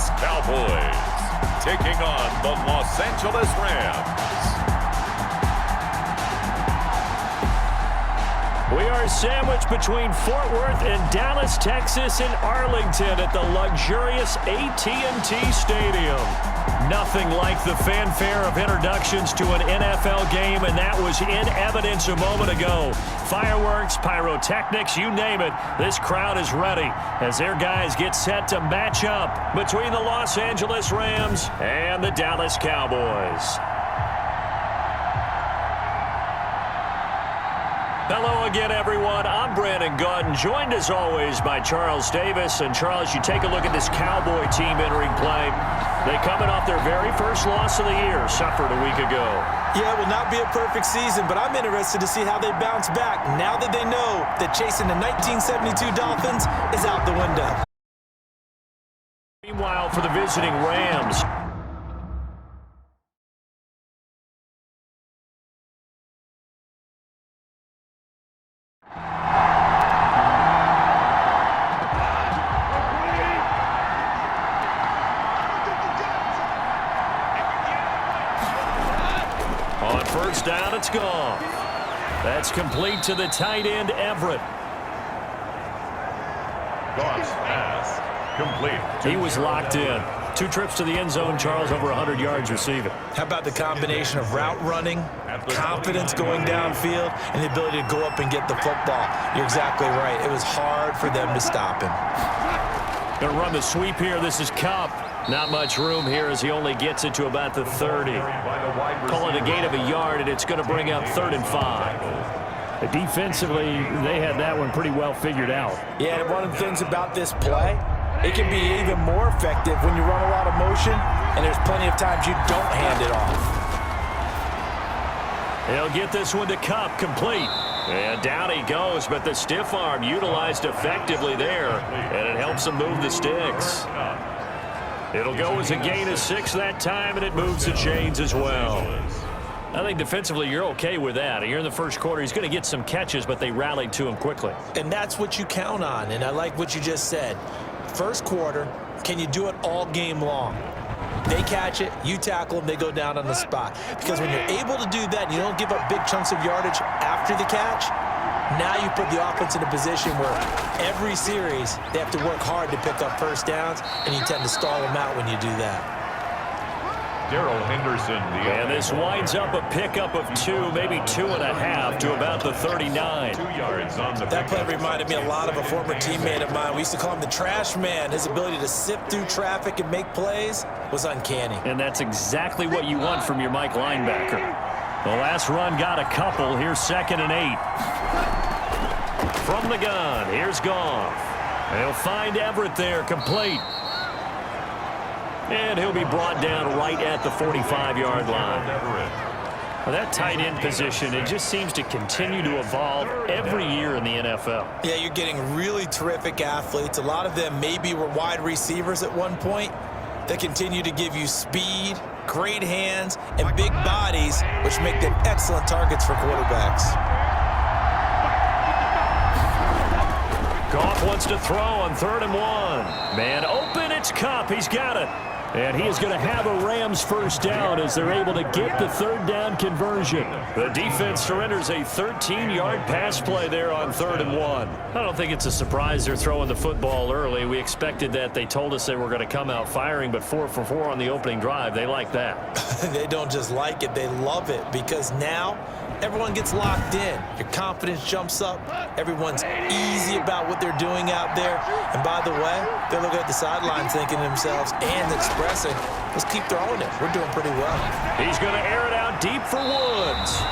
Dallas Cowboys taking on the Los Angeles Rams. We are sandwiched between Fort Worth and Dallas, Texas, and Arlington at the luxurious AT&T Stadium. Nothing like the fanfare of introductions to an NFL game, and that was in evidence a moment ago. Fireworks, pyrotechnics, you name it, this crowd is ready as their guys get set to match up between the Los Angeles Rams and the Dallas Cowboys. Hello again, everyone. I'm Brandon Gautin, joined as always by Charles Davis. And Charles, you take a look at this Cowboy team entering play. They coming off their very first loss of the year, suffered a week ago. Yeah, it will not be a perfect season, but I'm interested to see how they bounce back now that they know that chasing the 1972 Dolphins is out the window. Meanwhile, for the visiting Rams, on first down, it's gone. That's complete to the tight end, Everett. Goff's pass complete. He was locked in. 2 trips to the end zone, Charles, over 100 yards receiving. How about the combination of route running, confidence going downfield, and the ability to go up and get the football? You're exactly right. It was hard for them to stop him. Going to run the sweep here. This is Kupp. Not much room here as he only gets it to about the 30. Call it a gain of a yard, and it's going to bring up 3rd and 5. Defensively, they had that one pretty well figured out. Yeah, and one of the things about this play, it can be even more effective when you run a lot of motion, and there's plenty of times you don't hand it off. He'll get this one to Kupp, complete. And down he goes, but the stiff arm utilized effectively there, and it helps him move the sticks. It'll go as a gain of 6 that time, and it moves the chains as well. I think defensively you're okay with that. Here in the first quarter, he's going to get some catches, but they rallied to him quickly. And that's what you count on, and I like what you just said. First quarter, can you do it all game long? They catch it, you tackle them, they go down on the spot. Because when you're able to do that and you don't give up big chunks of yardage after the catch, now you put the offense in a position where every series they have to work hard to pick up first downs, and you tend to stall them out when you do that. Darrell Henderson. And this winds up a pickup of 2, maybe 2.5 to about the 39. 2 yards on the That play reminded me a lot of a former teammate of mine. We used to call him the trash man. His ability to sift through traffic and make plays was uncanny. And that's exactly what you want from your Mike linebacker. The last run got a couple. Here's 2nd and 8. From the gun, here's Goff. They'll find Everett there, complete. And he'll be brought down right at the 45-yard line. Well, that tight end position, it just seems to continue to evolve every year in the NFL. Yeah, you're getting really terrific athletes. A lot of them maybe were wide receivers at one point. They continue to give you speed, great hands, and big bodies, which make them excellent targets for quarterbacks. Goff wants to throw on 3rd and 1. Man open, it's Kupp. He's got it. And he is going to have a Rams first down as they're able to get the 3rd down conversion. The defense surrenders a 13-yard pass play there on 3rd and 1. I don't think it's a surprise they're throwing the football early. We expected that. They told us they were going to come out firing, but 4 for 4 on the opening drive. They like that. They don't just like it, they love it, because now everyone gets locked in. Your confidence jumps up. Everyone's easy about what they're doing out there. And by the way, they look at the sidelines thinking to themselves and expressing, let's keep throwing it. We're doing pretty well. He's going to air it out deep for Woods.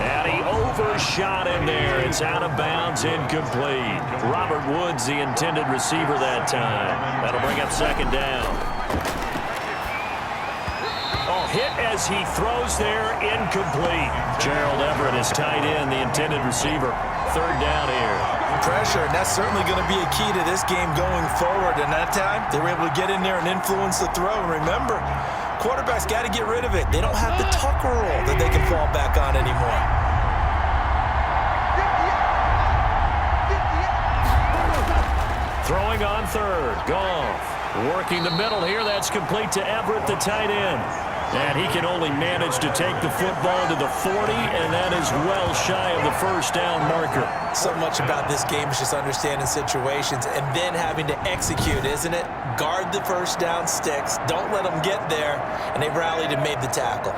And he overshot him there. It's out of bounds, incomplete. Robert Woods, the intended receiver that time. That'll bring up 2nd down. Hit as he throws there, incomplete. Gerald Everett is tight end, the intended receiver. 3rd down here. Pressure, and that's certainly going to be a key to this game going forward. And that time, they were able to get in there and influence the throw. And remember, quarterbacks got to get rid of it. They don't have the Tucker rule that they can fall back on anymore. Throwing on 3rd, Goff. Working the middle here, that's complete to Everett, the tight end. And he can only manage to take the football to the 40, and that is well shy of the first down marker. So much about this game is just understanding situations and then having to execute, isn't it? Guard the first down sticks. Don't let them get there. And they rallied and made the tackle.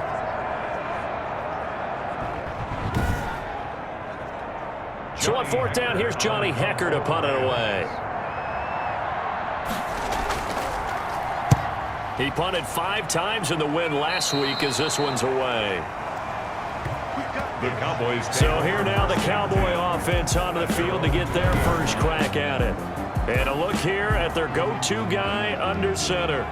So on fourth down, here's Johnny Hecker to punt it away. He punted 5 times in the win last week as this one's away. The Cowboys. So here now the Cowboy offense onto the field to get their first crack at it. And a look here at their go-to guy under center.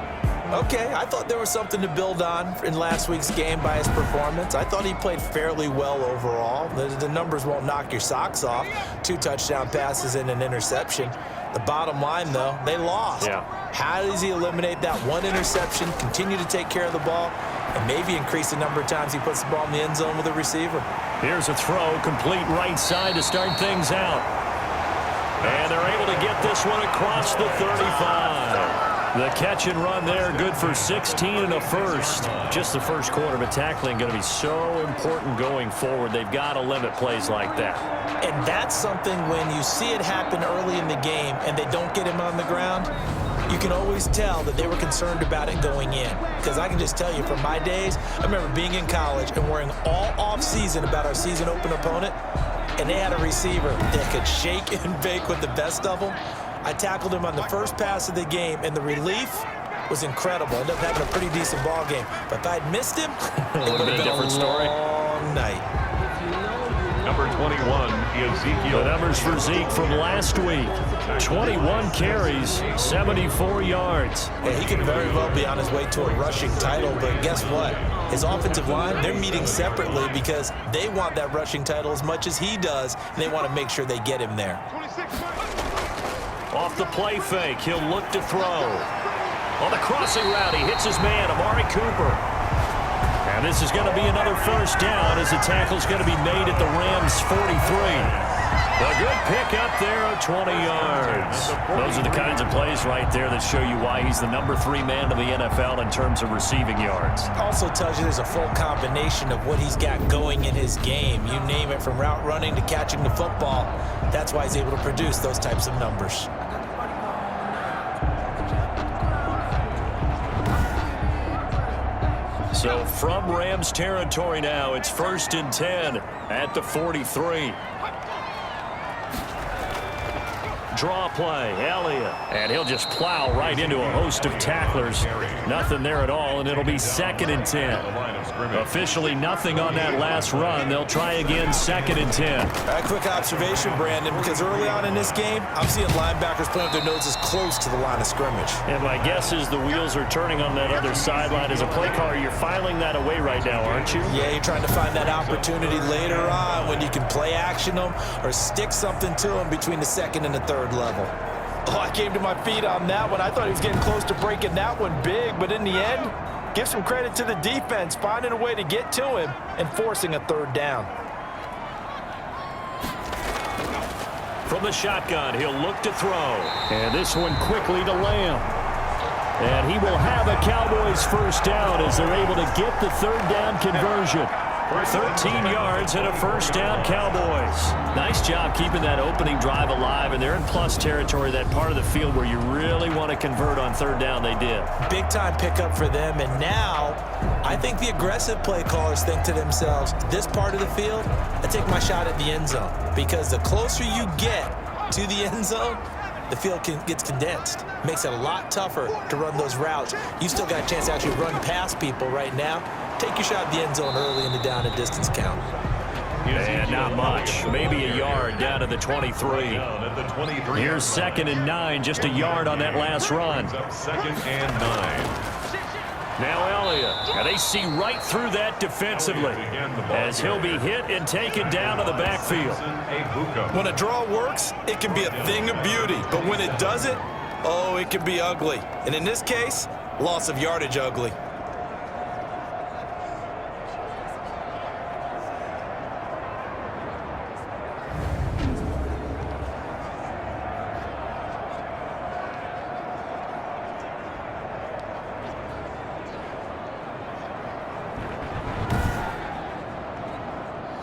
Okay, I thought there was something to build on in last week's game by his performance. I thought he played fairly well overall. The numbers won't knock your socks off. 2 touchdown passes and an interception. The bottom line, though, they lost. Yeah. How does he eliminate that one interception, continue to take care of the ball, and maybe increase the number of times he puts the ball in the end zone with a receiver? Here's a throw, complete right side to start things out. And they're able to get this one across the 35. The catch and run there, good for 16 and a first. Just the first quarter, but tackling going to be so important going forward. They've got to limit plays like that. And that's something when you see it happen early in the game and they don't get him on the ground, you can always tell that they were concerned about it going in. Because I can just tell you from my days, I remember being in college and worrying all off-season about our season open opponent, and they had a receiver that could shake and bake with the best of them. I tackled him on the first pass of the game, and the relief was incredible. Ended up having a pretty decent ball game. But if I'd missed him, it would have been a different story. Long night. Number 21, Ezekiel. The numbers for Zeke from last week. 21 carries, 74 yards. Yeah, he could very well be on his way to a rushing title, but guess what? His offensive line, they're meeting separately because they want that rushing title as much as he does, and they want to make sure they get him there. Off the play fake, he'll look to throw. On the crossing route, he hits his man, Amari Cooper. And this is going to be another first down as the tackle's going to be made at the Rams' 43. A good pick up there of 20 yards. Those are the kinds of plays right there that show you why he's the number 3 man in the NFL in terms of receiving yards. Also tells you there's a full combination of what he's got going in his game. You name it, from route running to catching the football. That's why he's able to produce those types of numbers. So from Rams territory now, it's 1st and 10 at the 43. Draw play, Elliott. And he'll just plow right into a host of tacklers. Nothing there at all, and it'll be 2nd and 10. Officially nothing on that last run. They'll try again, 2nd and 10. A quick observation, Brandon, because early on in this game, I'm seeing linebackers putting up their noses close to the line of scrimmage. And my guess is the wheels are turning on that other sideline. As a play caller, you're filing that away right now, aren't you? Yeah, you're trying to find that opportunity later on when you can play action them or stick something to them between the 2nd and the 3rd level. Oh, I came to my feet on that one. I thought he was getting close to breaking that one big, but in the end, give some credit to the defense, finding a way to get to him and forcing a 3rd down. From the shotgun, he'll look to throw. And this one quickly to Lamb. And he will have a Cowboys first down as they're able to get the 3rd down conversion. 13 yards and a first down, Cowboys. Nice job keeping that opening drive alive, and they're in plus territory, that part of the field where you really want to convert on 3rd down. They did. Big-time pickup for them, and now I think the aggressive play callers think to themselves, this part of the field, I take my shot at the end zone, because the closer you get to the end zone, the field gets condensed. Makes it a lot tougher to run those routes. You still got a chance to actually run past people right now. Take your shot at the end zone early in the down and distance count. And not much. Maybe a yard down to the 23. Here's 2nd and 9. Just a yard on that last run. 2nd and 9. Now Elliott. And they see right through that defensively as he'll be hit and taken down to the backfield. When a draw works, it can be a thing of beauty. But when it doesn't, oh, it can be ugly. And in this case, loss of yardage ugly.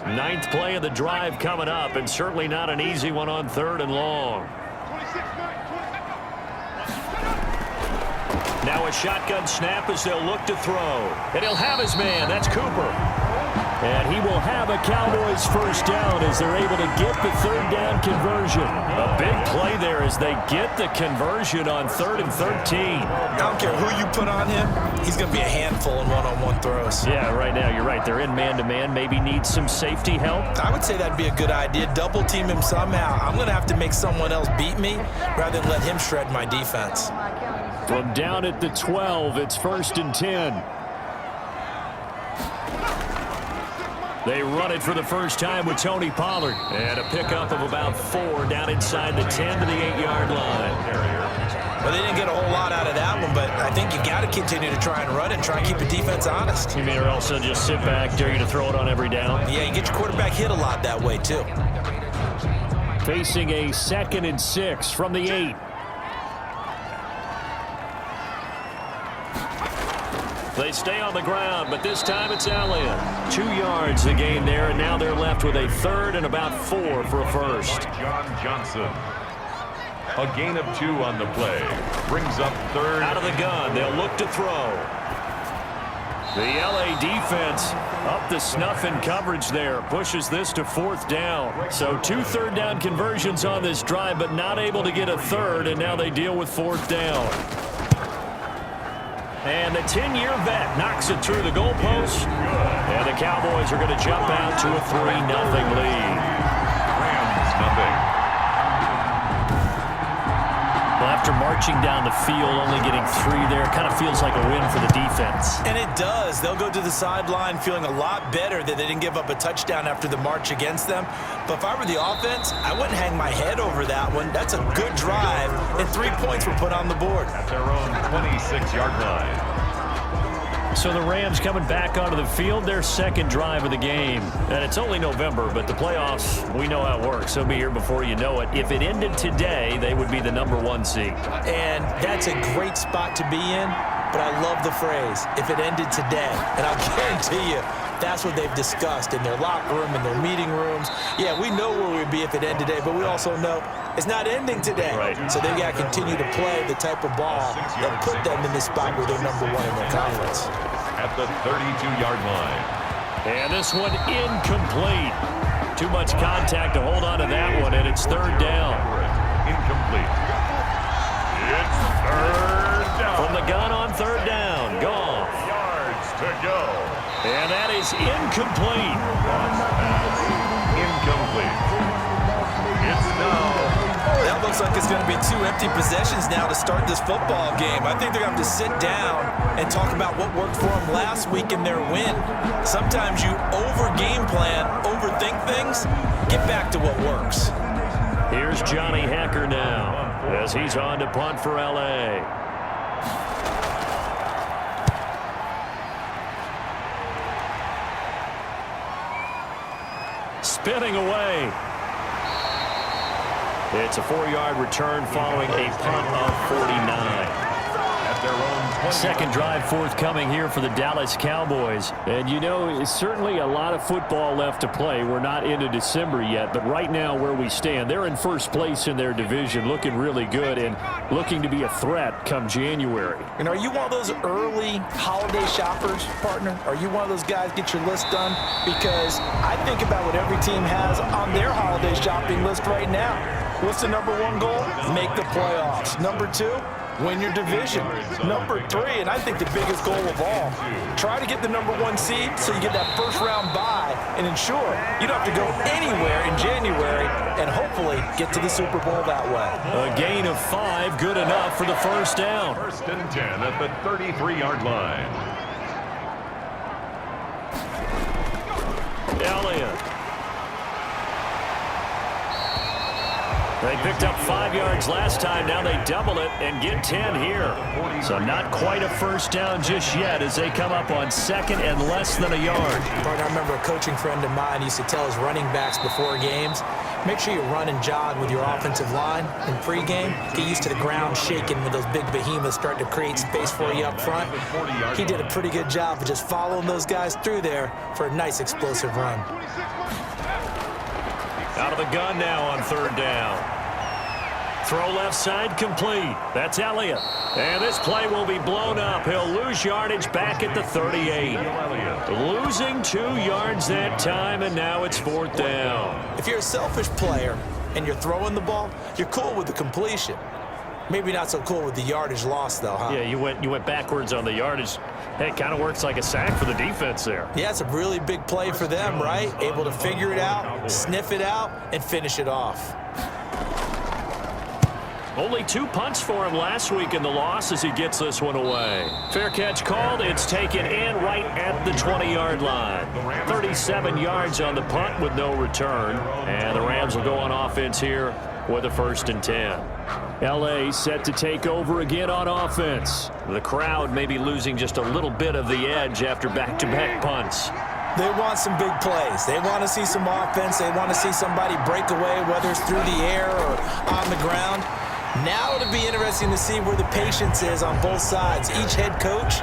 Ninth play of the drive coming up, and certainly not an easy one on 3rd and long. Now a shotgun snap as they'll look to throw. And he'll have his man. That's Cooper. And he will have a Cowboys first down as they're able to get the 3rd down conversion. A big play there as they get the conversion on 3rd and 13. I don't care who you put on him. He's going to be a handful in one-on-one throws. Yeah, right now, you're right. They're in man-to-man. Maybe need some safety help. I would say that'd be a good idea. Double team him somehow. I'm going to have to make someone else beat me rather than let him shred my defense. From down at the 12, it's 1st and 10. They run it for the first time with Tony Pollard. And a pickup of about 4 down inside the 10 to the 8-yard line. Well, they didn't get a whole lot out of that one, but I think you got to continue to try and run it and try and keep the defense honest. You mean or also just sit back, dare you to throw it on every down? Yeah, you get your quarterback hit a lot that way, too. Facing a 2nd and 6 from the 8. They stay on the ground, but this time it's Elliott. 2 yards the gain there, and now they're left with a 3rd and about 4 for a first. John Johnson. A gain of 2 on the play. Brings up 3rd. Out of the gun, they'll look to throw. The LA defense up the snuff in coverage there. Pushes this to 4th down. So 2 3rd down conversions on this drive, but not able to get a 3rd, and now they deal with 4th down. And the 10-year vet knocks it through the goalpost. And the Cowboys are going to jump out to a 3-0 lead. Rams nothing. Well, after marching down the field, only getting 3 there, kind of feels like a win for the defense. And it does. They'll go to the sideline feeling a lot better that they didn't give up a touchdown after the march against them. But if I were the offense, I wouldn't hang my head over that one. That's a good drive, and 3 points were put on the board. At their own 26-yard line. So the Rams coming back onto the field, their 2nd drive of the game. And it's only November, but the playoffs, we know how it works. They'll be here before you know it. If it ended today, they would be the #1 seed. And that's a great spot to be in, but I love the phrase, if it ended today. And I'll guarantee you, that's what they've discussed in their locker room, in their meeting rooms. Yeah, we know where we'd be if it ended today, but we also know it's not ending today. Right. So they've got to continue to play the type of ball that put them in the spot where they're #1 in their conference. At the 32-yard line. And this one incomplete. Too much contact to hold on to that one, and it's 3rd down. Incomplete. It's 3rd down. From the gun on 3rd down. Gone. Yards to go. And that is incomplete. Incomplete. It's now. That looks like it's going to be 2 empty possessions now to start this football game. I think they're going to have to sit down and talk about what worked for them last week in their win. Sometimes you over-game plan, overthink things. Get back to what works. Here's Johnny Hacker now as he's on to punt for L.A. Spinning away. It's a 4-yard return following a punt of 49. At their own 2nd drive forthcoming here for the Dallas Cowboys. And you know, it's certainly a lot of football left to play. We're not into December yet, but right now where we stand, they're in 1st place in their division, looking really good and looking to be a threat come January. And are you one of those early holiday shoppers, partner? Are you one of those guys get your list done? Because I think about what every team has on their holiday shopping list right now. What's the #1 goal? Make the playoffs. #2, win your division. #3, and I think the biggest goal of all, try to get the #1 seed so you get that 1st round bye and ensure you don't have to go anywhere in January and hopefully get to the Super Bowl that way. A gain of 5, good enough for the 1st down. 1st and 10 at the 33-yard line. Elliott. They picked up 5 yards last time. Now they double it and get 10 here. So not quite a 1st down just yet as they come up on 2nd and less than a yard. I remember a coaching friend of mine used to tell his running backs before games, Make sure you run and jog with your offensive line in pregame. Get used to the ground shaking when those big behemoths start to create space for you up front. He did a pretty good job of just following those guys through there for a nice explosive run. Out of the gun now on third down. Throw left side complete. That's Elliott. And this play will be blown up. He'll lose yardage back at the 38. Losing 2 yards that time, and now it's fourth down. If you're a selfish player and you're throwing the ball, you're cool with the completion. Maybe not so cool with the yardage loss, though, huh? Yeah, you went backwards on the yardage. Hey, it kind of works like a sack for the defense there. Yeah, it's a really big play for them, right? Able to figure it out, sniff it out, and finish it off. Only 2 punts for him last week in the loss as he gets this one away. Fair catch called. It's taken in right at the 20-yard line. 37 yards on the punt with no return. And the Rams will go on offense here with a 1st and 10. L.A. set to take over again on offense. The crowd may be losing just a little bit of the edge after back-to-back punts. They want some big plays. They want to see some offense. They want to see somebody break away, whether it's through the air or on the ground. Now it'll be interesting to see where the patience is on both sides. Each head coach,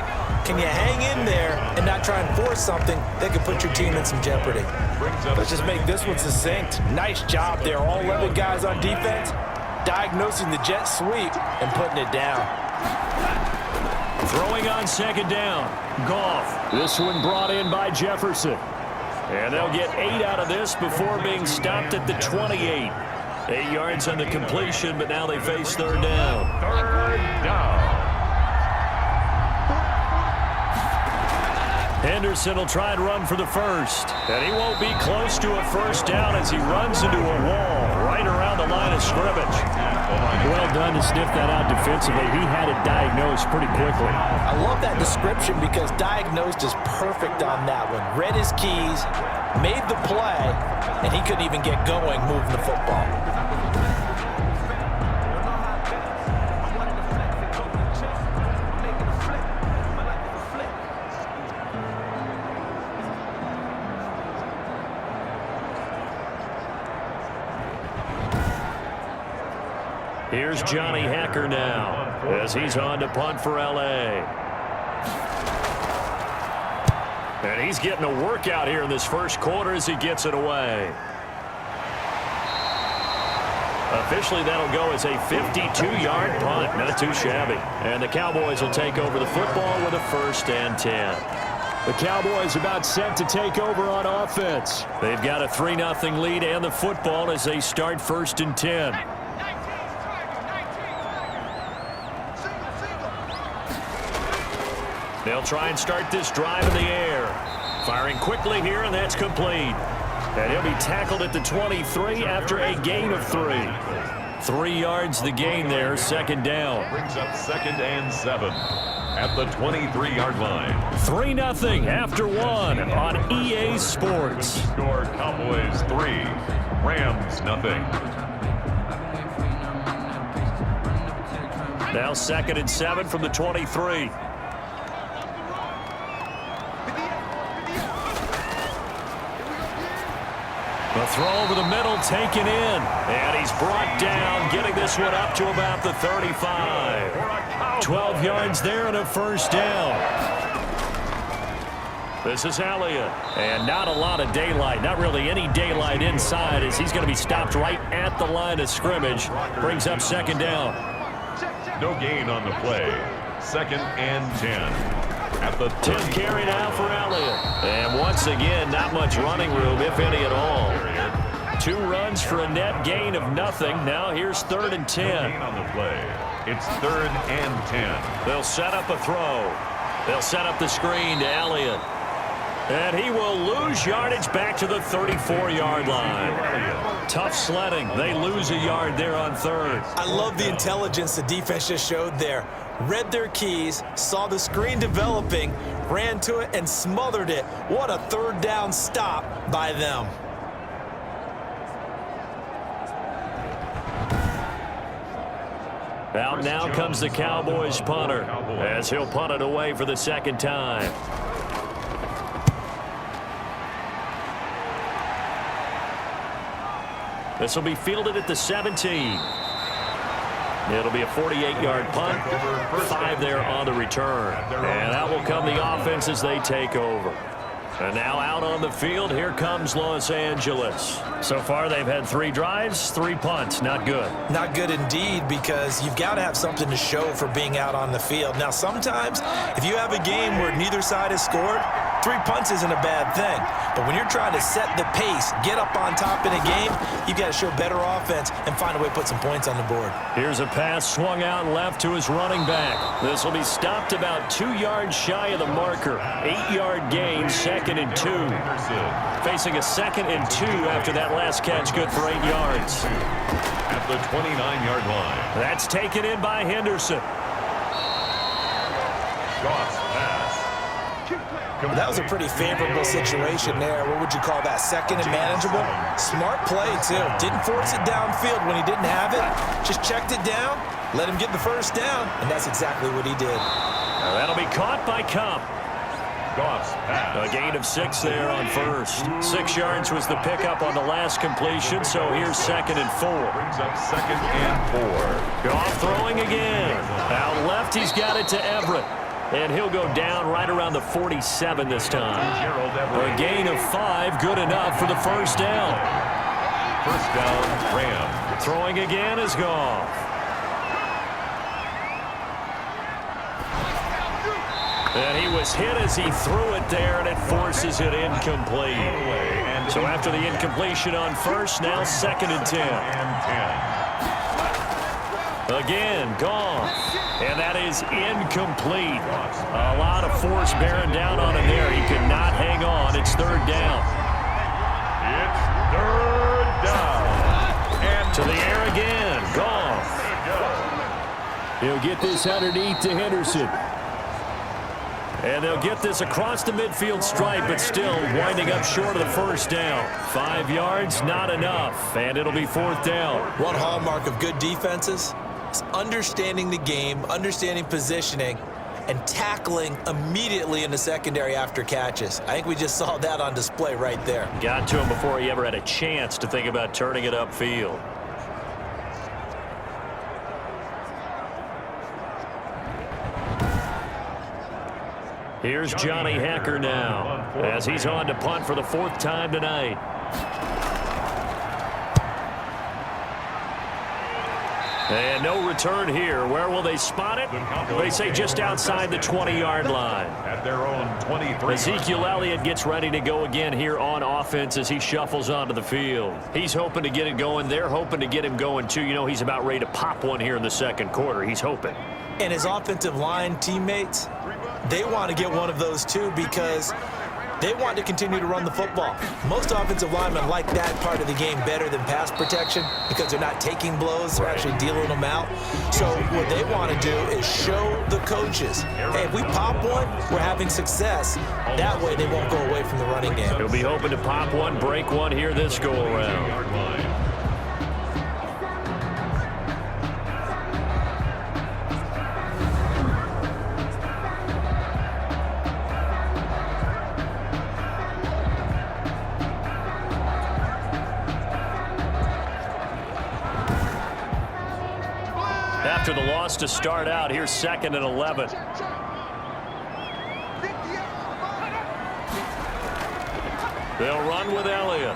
can you hang in there and not try and force something that could put your team in some jeopardy? Let's just make this one succinct. Nice job there. All 11 guys on defense diagnosing the jet sweep and putting it down. Throwing on second down. Goff. This one brought in by Jefferson. And they'll get 8 out of this before being stopped at the 28. 8 yards on the completion, but now they face third down. Third down. Henderson will try and run for the first. And he won't be close to a first down as he runs into a wall right around the line of scrimmage. Well done to sniff that out defensively. He had it diagnosed pretty quickly. I love that description because diagnosed is perfect on that one. Read his keys, made the play, and he couldn't even get going moving the football. Here's Johnny Hacker now as he's on to punt for L.A. And he's getting a workout here in this first quarter as he gets it away. Officially, that'll go as a 52-yard punt. Not too shabby. And the Cowboys will take over the football with a 1st and 10. The Cowboys about set to take over on offense. They've got a 3-0 lead and the football as they start 1st and 10. They'll try and start this drive in the air. Firing quickly here, and that's complete. And he'll be tackled at the 23 after a gain of 3. 3 yards the gain there, second down. Brings up 2nd and 7 at the 23-yard line. 3-0 after 1 on EA Sports. Score Cowboys 3, Rams nothing. Now 2nd and 7 from the 23. The throw over the middle taken in. And he's brought down, getting this one up to about the 35. 12 yards there and a 1st down. This is Elliott. And not a lot of daylight, not really any daylight inside as he's going to be stopped right at the line of scrimmage. Brings up 2nd down. No gain on the play. 2nd and 10. At the 10 carry now for Elliott. And once again, not much running room, if any at all. 2 runs for a net gain of nothing. Now here's 3rd and 10. Gain on the play. It's 3rd and 10. They'll set up a throw. They'll set up the screen to Elliott. And he will lose yardage back to the 34-yard line. Tough sledding. They lose a yard there on 3rd. I love the intelligence the defense just showed there. Read their keys, saw the screen developing, ran to it, and smothered it. What a 3rd down stop by them. Out now comes the Cowboys punter as he'll punt it away for the 2nd time. This will be fielded at the 17. It'll be a 48-yard punt. 5 there on the return. And that will come the offense as they take over. And now out on the field, here comes Los Angeles. So far, they've had 3 drives, 3 punts. Not good. Not good indeed, because you've got to have something to show for being out on the field. Now, sometimes, if you have a game where neither side has scored, 3 punts isn't a bad thing. But when you're trying to set the pace, get up on top in a game, you've got to show better offense and find a way to put some points on the board. Here's a pass swung out left to his running back. This will be stopped about 2 yards shy of the marker. 8-yard gain, 2nd and 2. Facing a 2nd and 2 after that last catch, good for 8 yards. At the 29-yard line. That's taken in by Henderson. Goff's pass. That was a pretty favorable situation there. What would you call that? 2nd and manageable? Smart play, too. Didn't force it downfield when he didn't have it. Just checked it down, let him get the first down, and that's exactly what he did. Now that'll be caught by Cup. Goff's pass. A gain of 6 there on first. 6 yards was the pickup on the last completion, so here's 2nd and 4. Brings up 2nd and 4. Goff throwing again. Out left, he's got it to Everett. And he'll go down right around the 47 this time. A gain of 5, good enough for the first down. First down, Rams. Throwing again is Goff. And he was hit as he threw it there, and it forces it incomplete. So after the incompletion on first, now 2nd and 10. Again, Goff. And that is incomplete. A lot of force bearing down on him there. He could not hang on. It's 3rd down. It's 3rd down. And to the air again. Goff. He'll get this underneath to Henderson. And they'll get this across the midfield stripe, but still winding up short of the first down. 5 yards, not enough. And it'll be 4th down. One hallmark of good defenses is understanding the game, understanding positioning, and tackling immediately in the secondary after catches. I think we just saw that on display right there. Got to him before he ever had a chance to think about turning it upfield. Here's Johnny Hecker now, as he's on to punt for the 4th time tonight. And no return here. Where will they spot it? They say just outside the 20-yard line. At their own 23. Ezekiel Elliott gets ready to go again here on offense as he shuffles onto the field. He's hoping to get it going. They're hoping to get him going, too. You know, he's about ready to pop one here in the 2nd quarter. He's hoping. And his offensive line teammates, they want to get one of those, too, because they want to continue to run the football. Most offensive linemen like that part of the game better than pass protection because they're not taking blows, they're actually dealing them out. So what they want to do is show the coaches, hey, if we pop one, we're having success. That way they won't go away from the running game. He'll be hoping to pop one, break one here this go-around. After the loss to start out, here's 2nd and 11. They'll run with Elliott.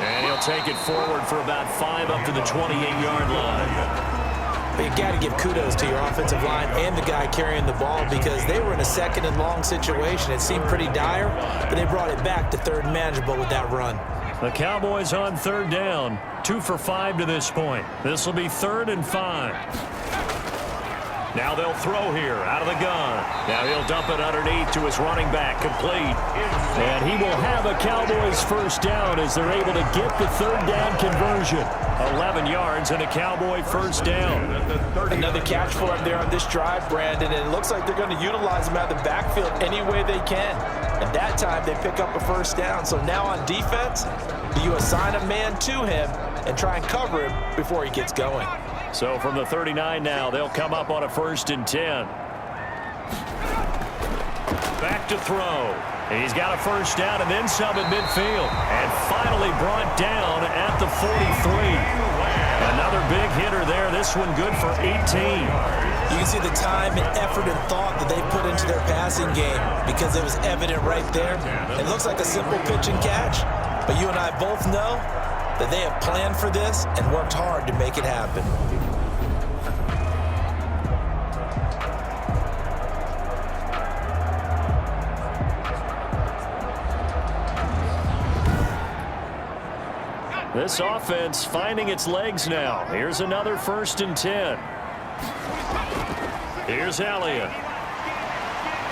And he'll take it forward for about 5 up to the 28-yard line. But you got to give kudos to your offensive line and the guy carrying the ball because they were in a 2nd and long situation. It seemed pretty dire, but they brought it back to 3rd and manageable with that run. The Cowboys on 3rd down. 2 for 5 to this point. This will be 3rd and 5. Now they'll throw here out of the gun. Now he'll dump it underneath to his running back, complete. And he will have a Cowboys first down as they're able to get the 3rd down conversion. 11 yards and a Cowboy first down. Another catch for him there on this drive, Brandon, and it looks like they're going to utilize him out of the backfield any way they can. And that time they pick up a first down. So now on defense, do you assign a man to him and try and cover him before he gets going? So from the 39 now, they'll come up on a 1st and 10. Back to throw. He's got a first down and then some at midfield. And finally brought down at the 43. Another big hitter there. This one good for 18. You can see the time and effort and thought that they put into their passing game because it was evident right there. It looks like a simple pitch and catch, but you and I both know that they have planned for this and worked hard to make it happen. This offense finding its legs now. Here's another 1st and 10. Here's Elliott.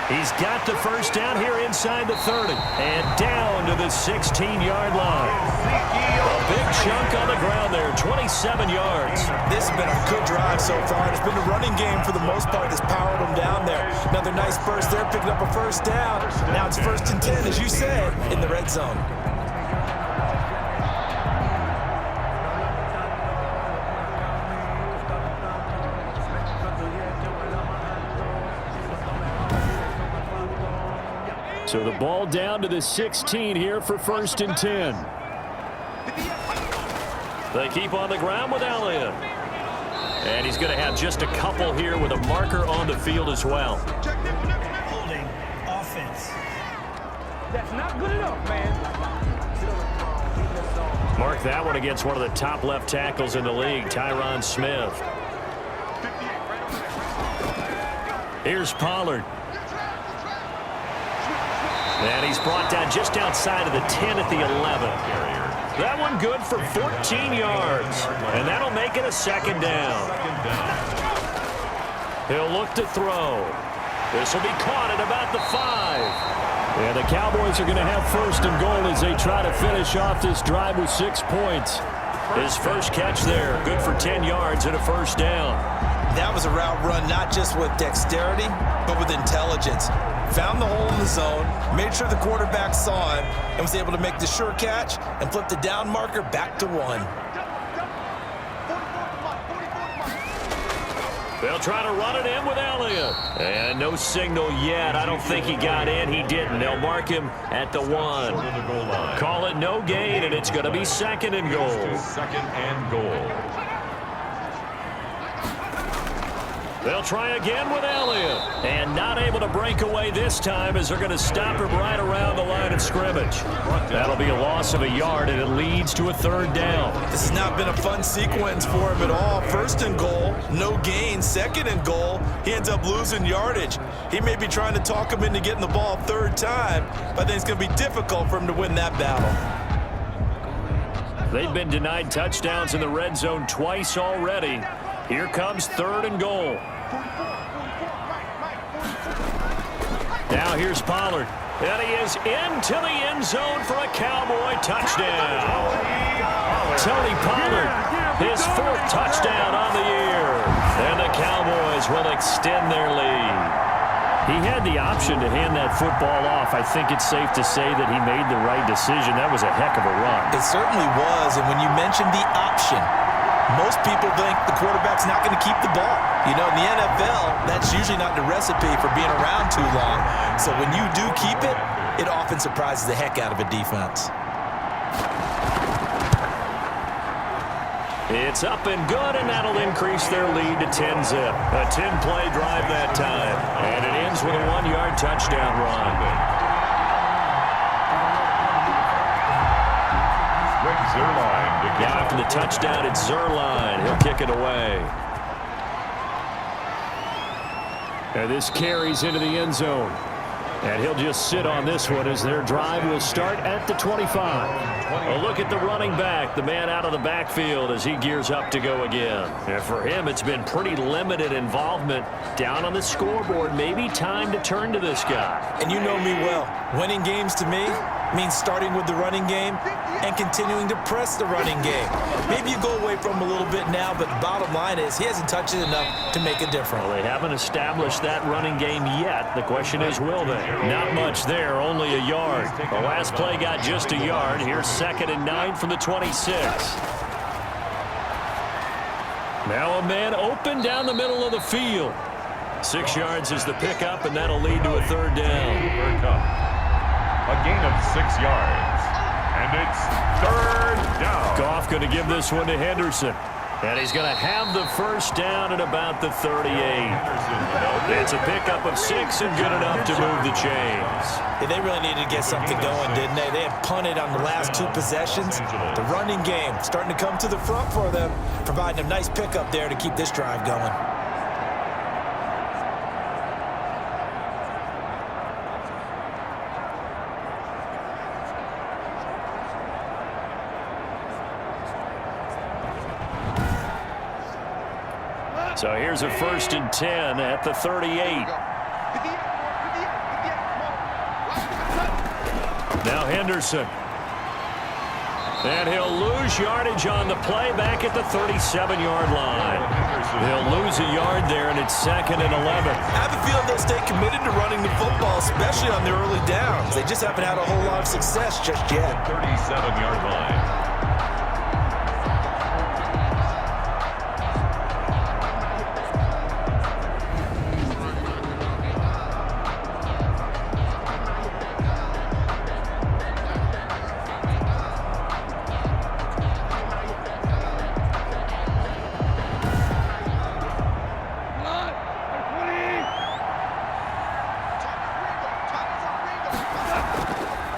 He's got the first down here inside the 30. And down to the 16-yard line. A big chunk on the ground there, 27 yards. This has been a good drive so far. It's been the running game for the most part that's powered them down there. Another nice burst there, picking up a first down. Now it's 1st and 10, as you said, in the red zone. So the ball down to the 16 here for 1st and 10. They keep on the ground with Elliott. And he's going to have just a couple here with a marker on the field as well. Holding offense. That's not good enough, man. Mark that one against one of the top left tackles in the league, Tyron Smith. Here's Pollard. And he's brought down just outside of the 10 at the 11. That one good for 14 yards. And that'll make it a 2nd down. He'll look to throw. This will be caught at about the 5. And the Cowboys are going to have 1st and goal as they try to finish off this drive with 6 points. His first catch there, good for 10 yards and a 1st down. That was a route run not just with dexterity, but with intelligence. Found the hole in the zone, made sure the quarterback saw him, and was able to make the sure catch and flip the down marker back to 1. They'll try to run it in with Elliott. And no signal yet. I don't think he got in. He didn't. They'll mark him at the 1. Call it no gain, and it's going to be 2nd and goal. 2nd and goal. They'll try again with Elliott. And not able to break away this time as they're going to stop him right around the line of scrimmage. That'll be a loss of a yard, and it leads to a 3rd down. This has not been a fun sequence for him at all. 1st and goal, no gain. 2nd and goal, he ends up losing yardage. He may be trying to talk him into getting the ball 3rd time, but I think it's going to be difficult for him to win that battle. They've been denied touchdowns in the red zone twice already. Here comes 3rd and goal. Now here's Pollard. And he is into the end zone for a Cowboy touchdown. Tony Pollard, his 4th touchdown on the year. And the Cowboys will extend their lead. He had the option to hand that football off. I think it's safe to say that he made the right decision. That was a heck of a run. It certainly was, and when you mentioned the option, most people think the quarterback's not going to keep the ball. You know, in the NFL, that's usually not the recipe for being around too long. So when you do keep it, it often surprises the heck out of a defense. It's up and good, and that'll increase their lead to 10-zip. A 10-play drive that time. And it ends with a 1-yard touchdown run. Now after the touchdown, it's Zerline. He'll kick it away. And this carries into the end zone. And he'll just sit on this one as their drive will start at the 25. A look at the running back, the man out of the backfield as he gears up to go again. And for him, it's been pretty limited involvement down on the scoreboard. Maybe time to turn to this guy. And you know me well. Winning games to me means starting with the running game and continuing to press the running game. Maybe you go away from him a little bit now, but the bottom line is he hasn't touched it enough to make a difference. Well, they haven't established that running game yet. The question is, will they? Not much there, only a yard. The last play got just a yard. Here's 2nd and 9 from the 26. Now a man open down the middle of the field. 6 yards is the pickup, and that'll lead to a 3rd down. A gain of 6 yards. And it's third down. Goff going to give this one to Henderson. And he's going to have the first down at about the 38. It's a pickup of 6 and good enough to move the chains. Yeah, they really needed to get something going, didn't they? They had punted on the last 2 possessions. The running game starting to come to the front for them, providing a nice pickup there to keep this drive going. So here's a 1st and 10 at the 38. Now Henderson. And he'll lose yardage on the play back at the 37-yard line. He'll lose a yard there, and it's 2nd and 11. I have a feeling they'll stay committed to running the football, especially on the early downs. They just haven't had a whole lot of success just yet. 37-yard line.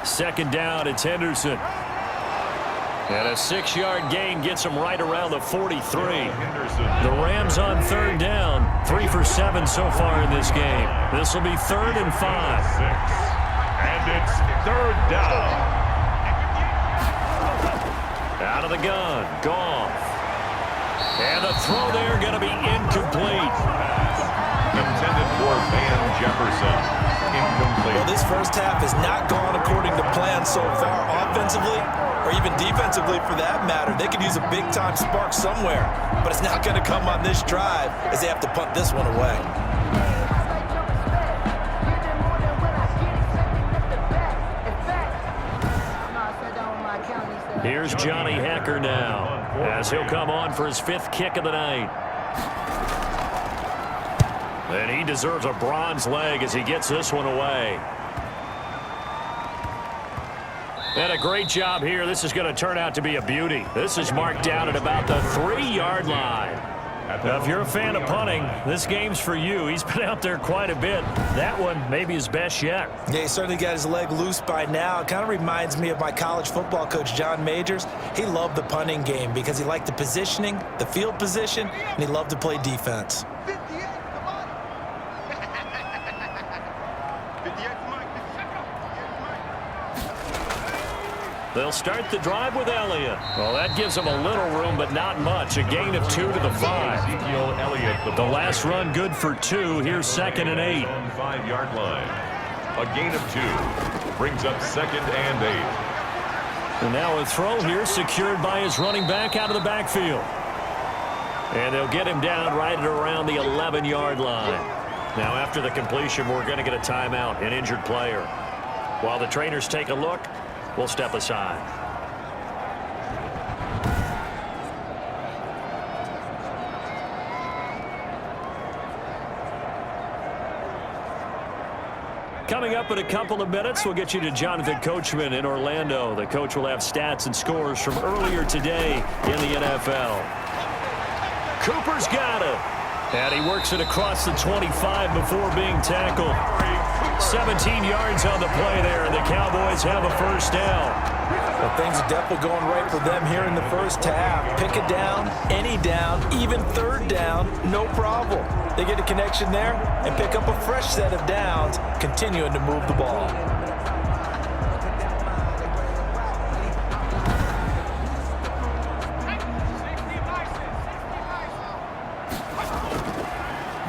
Second down, it's Henderson. And a 6-yard gain gets him right around the 43. The Rams on 3rd down. 3 for 7 so far in this game. This will be 3rd and 5. And it's 3rd down. Out of the gun, Goff. And the throw there going to be incomplete. Intended for Van Jefferson. Incomplete. Well, this first half has not gone according to plan so far, offensively or even defensively for that matter. They could use a big-time spark somewhere, but it's not going to come on this drive as they have to punt this one away. Here's Johnny Hacker now as he'll come on for his 5th kick of the night. And he deserves a bronze leg as he gets this one away. And a great job here. This is going to turn out to be a beauty. This is marked down at about the 3-yard line. Now, if you're a fan of punting, this game's for you. He's been out there quite a bit. That one maybe his best yet. Yeah, he certainly got his leg loose by now. It kind of reminds me of my college football coach, John Majors. He loved the punting game because he liked the positioning, the field position, and he loved to play defense. They'll start the drive with Elliott. Well, that gives them a little room, but not much. A gain of 2 to the 5. The last run good for 2. Here's 2nd and 8. 5-yard line. A gain of 2 brings up 2nd and 8. And now a throw here secured by his running back out of the backfield. And they'll get him down right at around the 11-yard line. Now after the completion, we're going to get a timeout, an injured player. While the trainers take a look, we'll step aside. Coming up in a couple of minutes, we'll get you to Jonathan Coachman in Orlando. The coach will have stats and scores from earlier today in the NFL. Cooper's got it. And he works it across the 25 before being tackled. 17 yards on the play there, and the Cowboys have a first down. Well, things are definitely going right for them here in the first half. Pick a down, any down, even 3rd down, no problem. They get a connection there and pick up a fresh set of downs, continuing to move the ball.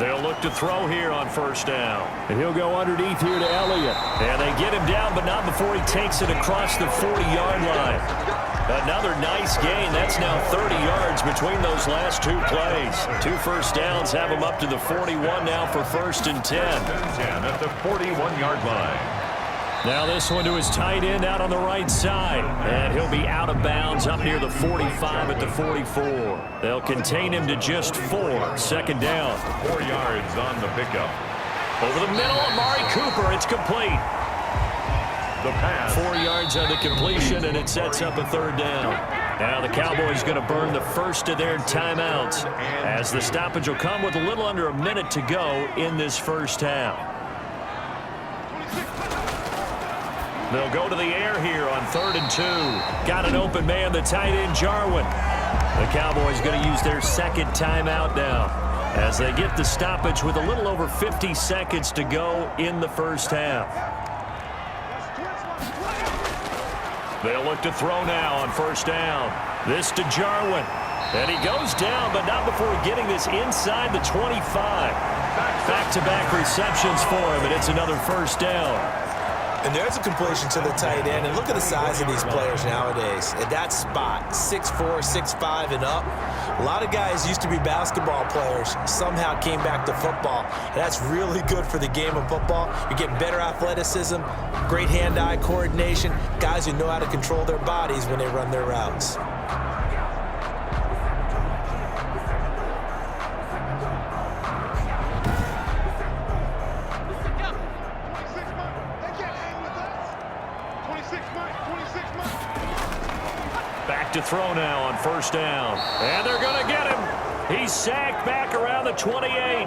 They'll look to throw here on first down. And he'll go underneath here to Elliott. And they get him down, but not before he takes it across the 40-yard line. Another nice gain. That's now 30 yards between those last 2 plays. 2 first downs have him up to the 41 now for 1st and 10. 10 at the 41-yard line. Now this one to his tight end out on the right side. And he'll be out of bounds up near the 45 at the 44. They'll contain him to just 4. 2nd down. 4 yards on the pickup. Over the middle, Amari Cooper. It's complete. The pass. 4 yards on the completion, and it sets up a third down. Now the Cowboys going to burn the first of their timeouts as the stoppage will come with a little under a minute to go in this first half. They'll go to the air here on 3rd and 2. Got an open man, the tight end, Jarwin. The Cowboys going to use their second timeout now as they get the stoppage with a little over 50 seconds to go in the first half. They'll look to throw now on 1st down. This to Jarwin. And he goes down, but not before getting this inside the 25. Back-to-back receptions for him, and it's another 1st down. And there's a completion to the tight end. And look at the size of these players nowadays. At that spot, 6'4", 6'5", and up. A lot of guys used to be basketball players, somehow came back to football. And that's really good for the game of football. You're getting better athleticism, great hand-eye coordination, guys who know how to control their bodies when they run their routes. Back to throw now on 1st down. And they're going to get him. He's sacked back around the 28.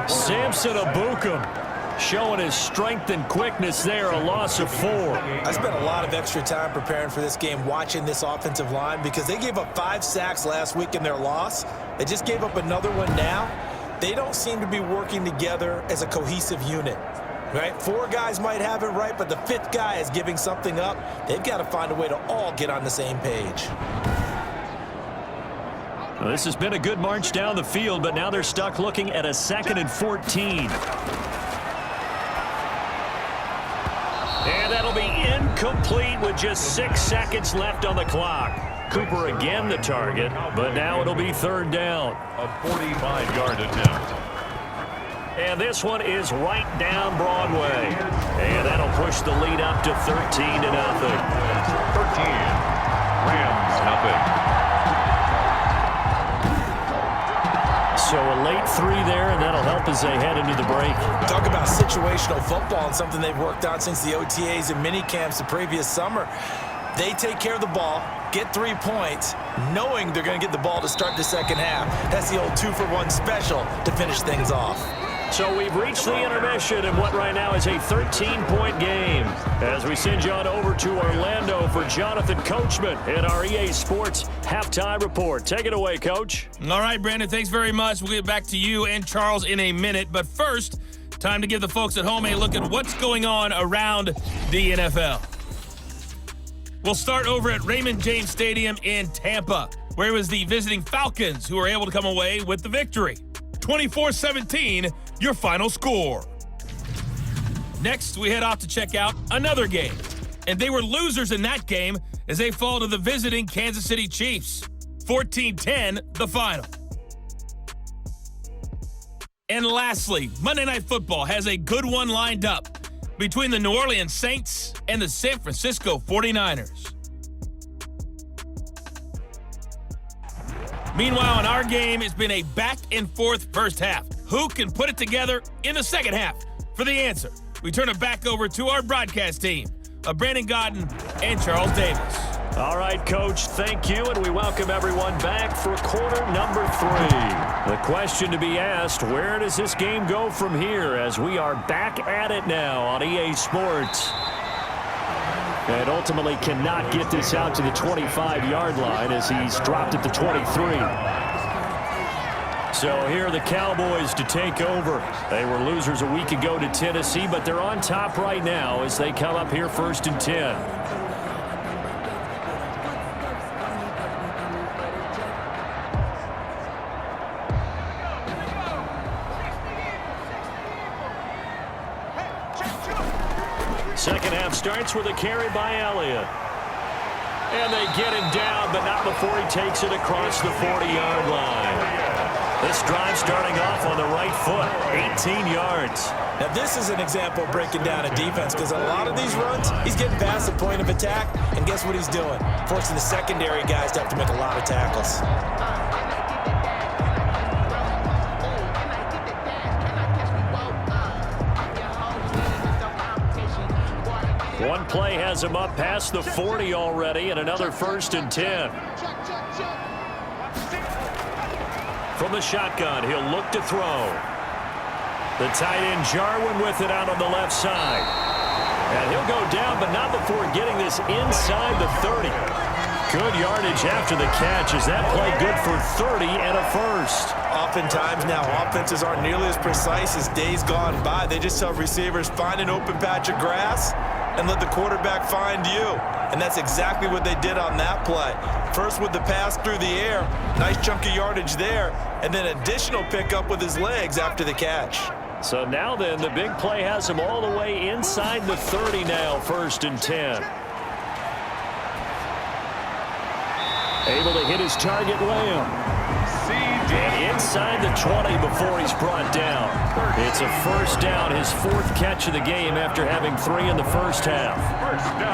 Samson Abukum showing his strength and quickness there, a loss of 4. I spent a lot of extra time preparing for this game watching this offensive line because they gave up 5 sacks last week in their loss. They just gave up another one now. They don't seem to be working together as a cohesive unit. Right? 4 guys might have it right, but the 5th guy is giving something up. They've got to find a way to all get on the same page. Well, this has been a good march down the field, but now they're stuck looking at a 2nd and 14. And that'll be incomplete with just 6 seconds left on the clock. Cooper again the target, but now it'll be 3rd down. A 45-yard attempt. And this one is right down Broadway. And that'll push the lead up to 13-0. 13. Rams nothing. So a late 3 there, and that'll help as they head into the break. Talk about situational football and something they've worked on since the OTAs and mini camps the previous summer. They take care of the ball, get 3 points, knowing they're going to get the ball to start the second half. That's the old 2-for-1 special to finish things off. So we've reached the intermission in what right now is a 13-point game as we send you on over to Orlando for Jonathan Coachman in our EA Sports Halftime Report. Take it away, Coach. All right, Brandon, thanks very much. We'll get back to you and Charles in a minute. But first, time to give the folks at home a look at what's going on around the NFL. We'll start over at Raymond James Stadium in Tampa, where it was the visiting Falcons who were able to come away with the victory. 24-17, your final score. Next, we head off to check out another game. And they were losers in that game as they fall to the visiting Kansas City Chiefs. 14-10, the final. And lastly, Monday Night Football has a good one lined up between the New Orleans Saints and the San Francisco 49ers. Meanwhile, in our game, it's been a back-and-forth first half. Who can put it together in the second half? For the answer, we turn it back over to our broadcast team of Brandon Godden and Charles Davis. All right, Coach, thank you, and we welcome everyone back for quarter number 3. The question to be asked, where does this game go from here as we are back at it now on EA Sports? And ultimately cannot get this out to the 25-yard line as he's dropped at the 23. So here are the Cowboys to take over. They were losers a week ago to Tennessee, but they're on top right now as they come up here 1st and 10. Second half starts with a carry by Elliott. And they get him down, but not before he takes it across the 40-yard line. This drive starting off on the right foot, 18 yards. Now, this is an example of breaking down a defense because a lot of these runs, he's getting past the point of attack, and guess what he's doing? Forcing the secondary guys to have to make a lot of tackles. One play has him up past the 40 already, and another 1st and 10. From the shotgun, he'll look to throw. The tight end Jarwin with it out on the left side. And he'll go down, but not before getting this inside the 30. Good yardage after the catch. Is that play good for 30 and a first? Oftentimes now, offenses aren't nearly as precise as days gone by. They just tell receivers, find an open patch of grass and let the quarterback find you. And that's exactly what they did on that play. First with the pass through the air, nice chunk of yardage there, and then additional pickup with his legs after the catch. So now then, the big play has him all the way inside the 30 now, 1st and 10. Able to hit his target, Lamb. And inside the 20 before he's brought down. It's a first down, his 4th catch of the game after having 3 in the first half.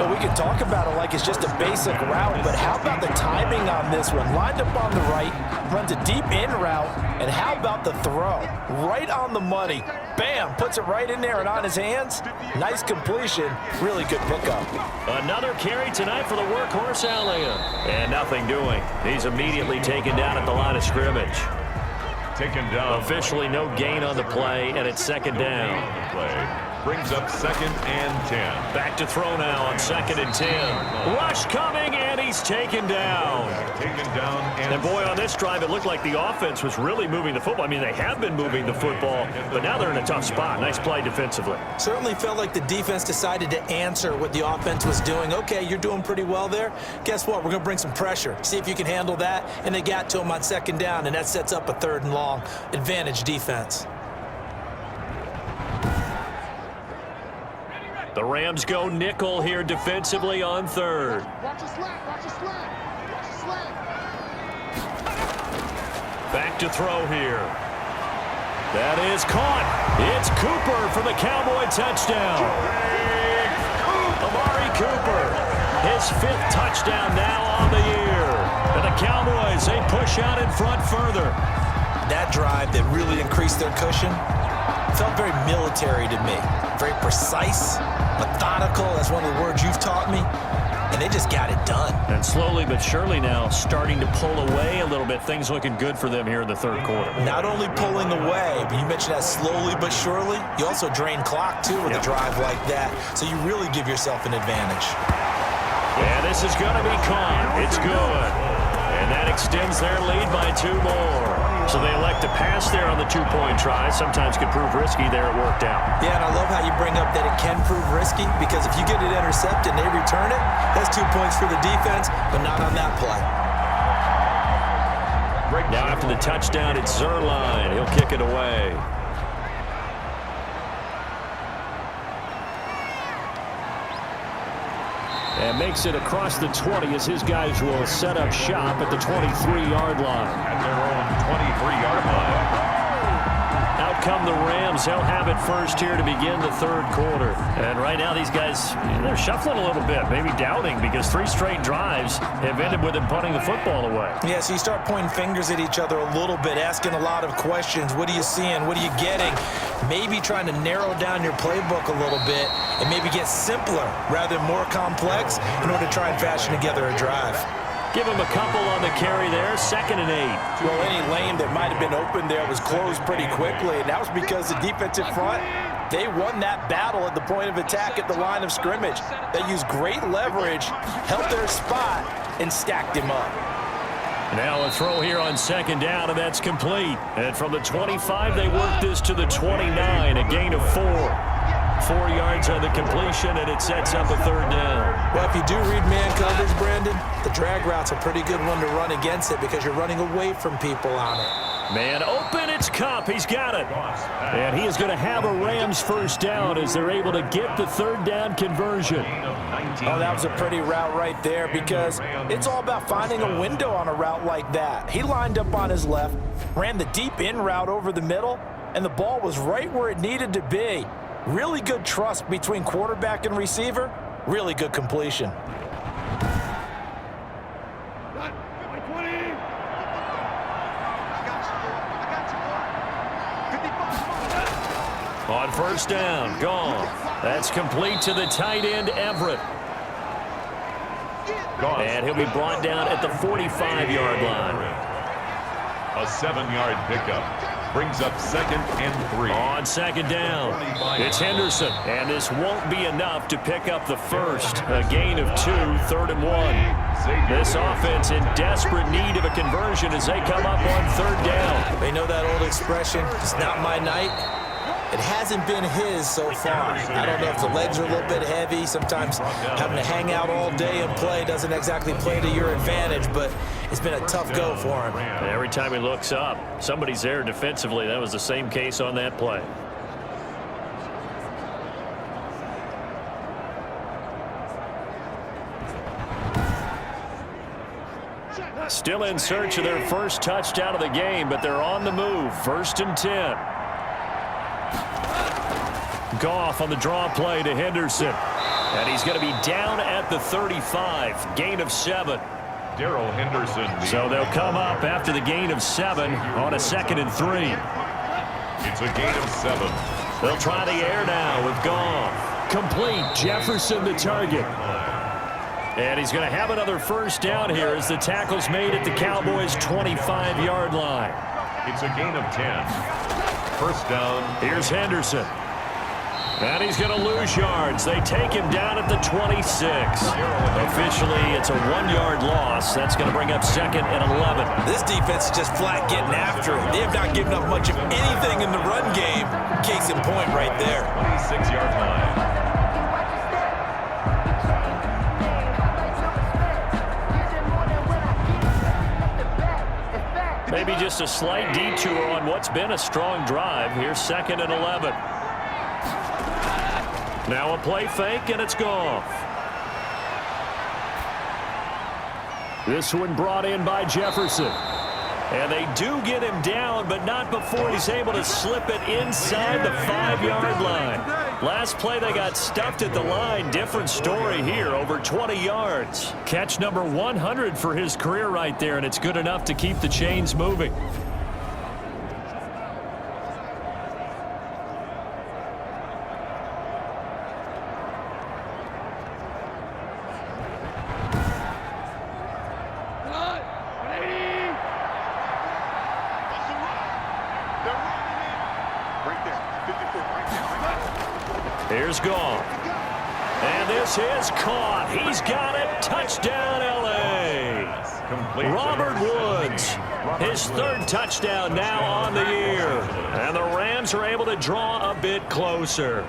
Well, we can talk about it like it's just a basic route, but how about the timing on this one? Lined up on the right, runs a deep in route, and how about the throw? Right on the money. Bam, puts it right in there and on his hands. Nice completion, really good pickup. Another carry tonight for the workhorse Allen. And nothing doing. He's immediately taken down at the line of scrimmage. Taken down. Officially no gain on the play, and it's 2nd down. Play brings up 2nd and 10. Back to throw now on 2nd and 10. Rush coming, and he's taken down. Taken down. And boy, on this drive, it looked like the offense was really moving the football. I mean, they have been moving the football, but now they're in a tough spot. Nice play defensively. Certainly felt like the defense decided to answer what the offense was doing. Okay, you're doing pretty well there. Guess what? We're going to bring some pressure. See if you can handle that. And they got to him on 2nd down, and that sets up a 3rd and long. Advantage defense. The Rams go nickel here defensively on 3rd. Back to throw here. That is caught. It's Cooper for the Cowboy touchdown. Amari Cooper, his 5th touchdown now on the year. And the Cowboys, they push out in front further. That drive that really increased their cushion felt very military to me. Very precise, methodical. That's one of the words you've taught me. And they just got it done. And slowly but surely now starting to pull away a little bit. Things looking good for them here in the 3rd quarter. Not only pulling away, but you mentioned that slowly but surely. You also drain clock, too, with a drive like that. So you really give yourself an advantage. Yeah, this is going to be caught. It's good. And that extends their lead by 2 more. So they elect to pass there on the 2-point try. Sometimes could prove risky. There it worked out. Yeah, and I love how you bring up that it can prove risky, because if you get it intercepted and they return it, that's 2 points for the defense, but not on that play. Now after the touchdown, it's Zerline. He'll kick it away. And makes it across the 20 as his guys will set up shop at the 23-yard line. At their own 23-yard line. Out come the Rams. They'll have it first here to begin the 3rd quarter. And right now these guys, they're shuffling a little bit, maybe doubting, because 3 straight drives have ended with them punting the football away. Yeah, so you start pointing fingers at each other a little bit, asking a lot of questions. What are you seeing? What are you getting? Maybe trying to narrow down your playbook a little bit and maybe get simpler rather than more complex in order to try and fashion together a drive. Give him a couple on the carry there, 2nd and 8. Well, any lane that might have been open there was closed pretty quickly, and that was because the defensive front, they won that battle at the point of attack at the line of scrimmage. They used great leverage, held their spot, and stacked him up. Now a throw here on 2nd down, and that's complete. And from the 25, they work this to the 29, a gain of 4. 4 yards on the completion, and it sets up a 3rd down. Well, if you do read man coverage, Brandon, the drag route's a pretty good one to run against it because you're running away from people on it. Man open, it's Kupp. He's got it. And he is going to have a Rams 1st down as they're able to get the 3rd down conversion. Oh, that was a pretty route right there, because it's all about finding a window on a route like that. He lined up on his left, ran the deep in route over the middle, and the ball was right where it needed to be. Really good trust between quarterback and receiver. Really good completion. On first down, gone. That's complete to the tight end, Everett. And he'll be brought down at the 45-yard line. A 7-yard pickup. Brings up 2nd and 3. On second down, it's Henderson. And this won't be enough to pick up the first. A gain of 2, 3rd and 1. This offense in desperate need of a conversion as they come up on 3rd down. They know that old expression, it's not my night. It hasn't been his so far. I don't know if the legs are a little bit heavy. Sometimes having to hang out all day and play doesn't exactly play to your advantage, but it's been a tough go for him. And every time he looks up, somebody's there defensively. That was the same case on that play. Still in search of their first touchdown of the game, but they're on the move. 1st and 10. Goff on the draw play to Henderson. And he's going to be down at the 35. Gain of 7. Darrell Henderson. So they'll come up after the gain of 7 on a 2nd and 3. It's a gain of 7. They'll try the air now with Goff. Complete. Jefferson the target. And he's going to have another first down here as the tackle's made at the Cowboys' 25-yard line. It's a gain of 10. First down. Here's Henderson. And he's going to lose yards. They take him down at the 26. Officially, it's a 1-yard loss. That's going to bring up 2nd and 11. This defense is just flat getting after it. They have not given up much of anything in the run game. Case in point right there. 26-yard line. Maybe just a slight detour on what's been a strong drive. Here's 2nd and 11. Now a play fake, and it's Goff. This one brought in by Jefferson. And they do get him down, but not before he's able to slip it inside the 5-yard line. Last play, they got stuffed at the line. Different story here, over 20 yards. Catch number 100 for his career right there, and it's good enough to keep the chains moving. Here's Goff. And this is caught. He's got it. Touchdown, L.A. Robert Woods. His 3rd touchdown now on the year. And the Rams are able to draw a bit closer.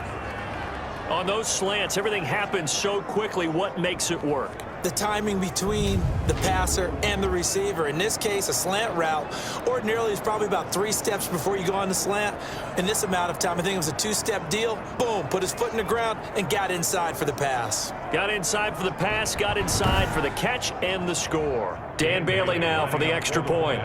On those slants, everything happens so quickly. What makes it work? The timing between the passer and the receiver. In this case, a slant route ordinarily is probably about 3 steps before you go on the slant. In this amount of time, I think it was a 2-step deal. Boom, put his foot in the ground and got inside for the pass. Got inside for the pass, got inside for the catch and the score. Dan Bailey now for the extra point.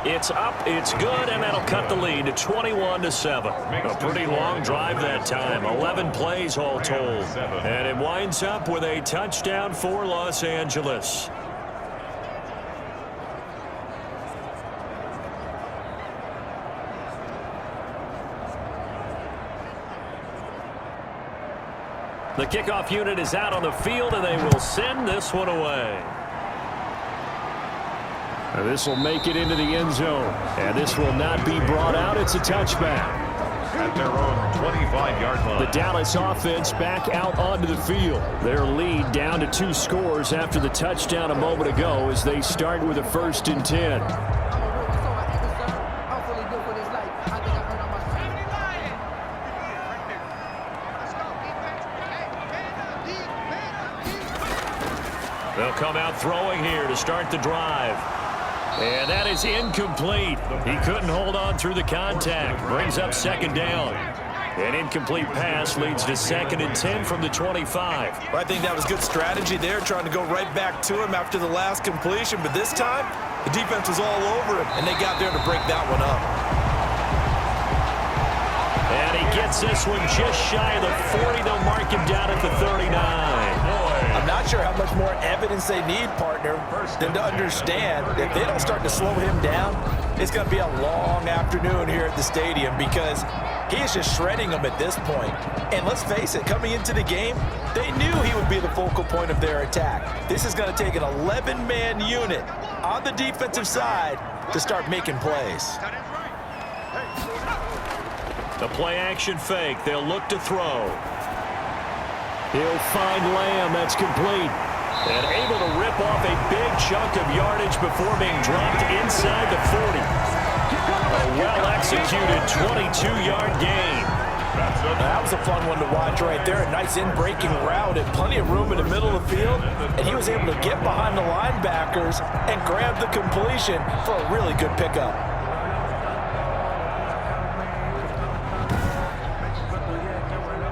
It's up, it's good, and that'll cut the lead to 21-7. A pretty long drive that time, 11 plays all told. And it winds up with a touchdown for Los Angeles. The kickoff unit is out on the field, and they will send this one away. And this will make it into the end zone. And this will not be brought out. It's a touchback. At their own 25-yard line. The Dallas offense back out onto the field. Their lead down to 2 scores after the touchdown a moment ago as they start with a 1st and 10. They'll come out throwing here to start the drive. And that is incomplete. He couldn't hold on through the contact. Brings up 2nd down. An incomplete pass leads to 2nd and 10 from the 25. Well, I think that was good strategy there, trying to go right back to him after the last completion. But this time, the defense was all over him, and they got there to break that one up. And he gets this one just shy of the 40. They'll mark him down at the 39. Boy. I'm not sure how much more evidence they need, partner, than to understand that if they don't start to slow him down, it's going to be a long afternoon here at the stadium because he is just shredding them at this point. And let's face it, coming into the game, they knew he would be the focal point of their attack. This is going to take an 11-man unit on the defensive side to start making plays. The play-action fake. They'll look to throw. He'll find Lamb. That's complete. And able to rip off a big chunk of yardage before being dropped inside the 40. A well-executed 22-yard gain. That was a fun one to watch right there. A nice in-breaking route and plenty of room in the middle of the field. And he was able to get behind the linebackers and grab the completion for a really good pickup.